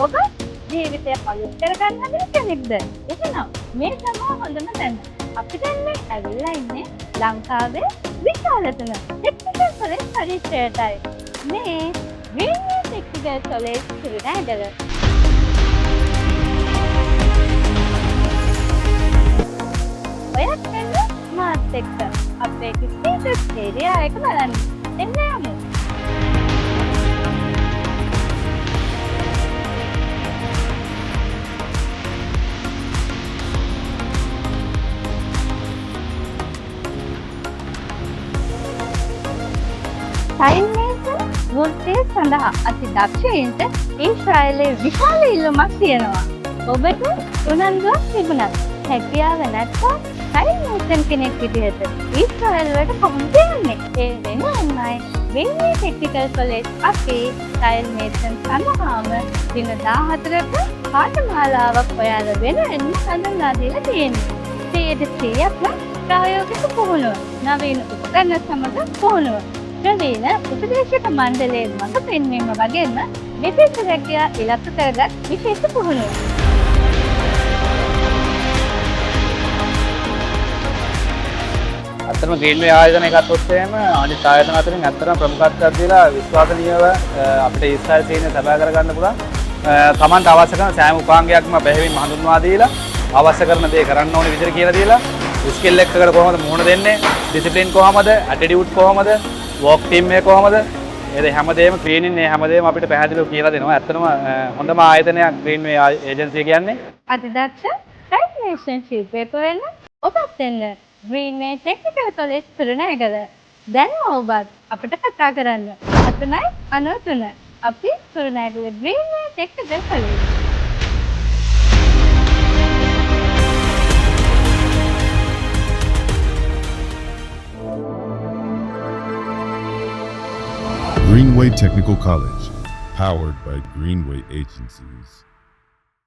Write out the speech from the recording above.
ඔබ ජීවිතය අලුත් කරගන්න හදන කෙනෙක්ද? එහෙනම් මේ තමයි හොඳම තැන. අපි දැන් මේ ඇවිල්ලා ඉන්නේ ලංකාවේ විශාලතම ටෙක්නිකල් කොලෙජ් පරිසරයටයි. මේ ග්‍රීන්වේ ටෙක්නිකල් කොලෙජ් කුරුණෑගල. ඔයත් එන්න මාත් එක්ක අපේ කිසිදු ඒරියා එක බලන්න. එන්න යමු. සයින්මේෂන් වෘත්තිය සඳහා අති දක්ෂයින්ට ඊශ්‍රායලයේ විශාල ඉල්ලුමක් තියෙනවා. ඔබට උනන්දුවක් තිබුණත් හැකියාව නැත්නම් සයින්මේෂන් කෙනෙක් විදිහට ඊශ්‍රායල වලට කොහොමද යන්නේ? ඒ වෙනුවෙන්මයි ග්‍රීන්වේ ටෙක්නිකල් කොලෙජ් අපේ සයින්මේෂන් සඳහාම දින 14ක පාඨමාලාවක් ඔයාලා වෙනුවෙන් හඳුන්වා දීලා තියෙනවා. 100%ක්ම ප්‍රායෝගික පුහුණුව, නවීන උපකරණ සමග පුහුණුව. ප්‍රවීණ උපදේශක මණ්ඩලයේ මඟ පෙන්වීම වගේම විශේෂ රැකියා ඉලක්ක කරගත් විශේෂ පුහුණුව. අත්‍තරම ග්‍රීන්වේ ආයතනය ගත්තොත් එහෙම අනිත් ආයතන අතරින් අත්‍තරම ප්‍රමුඛත්වයක් දීලා විශ්වාසනීයව අපිට ඊශ්‍රායල් සේනය සබා කරගන්න පුළුවන්. තමන්ට අවශ්‍ය කරන සෑම උපාංගයක්ම බැහැවින් හඳුන්වා දීලා අවශ්‍ය කරන දේ කරන්න ඕනේ විදිහට කියලා දීලා ස්කිල් එකකට කොහොමද මුහුණ දෙන්නේ, ඩිසිප්ලින් කොහමද, ඇටිටියුඩ් කොහමද, වෝක් ටීම් එක කොහමද? ඒ හැමදේම ක්ලීනින් මේ හැමදේම අපිට පැහැදිලිව කියලා දෙනවා. ඇත්තටම හොඳම ආයතනයක් ග්‍රීන්වේ ඒජන්සිය කියන්නේ. අතිදක්ෂ සයින්මේෂන් ශිල්පියෙකු වෙන්න ඔබත් එන්න ග්‍රීන්වේ ටෙක්නිකල් කොලෙජ් කුරුණෑගල. දැන්ම ඔබත් අපිට කතා කරන්න. 0393 අපි Kurunegala Greenway technical college. Greenway Technical College, powered by Greenway Agencies.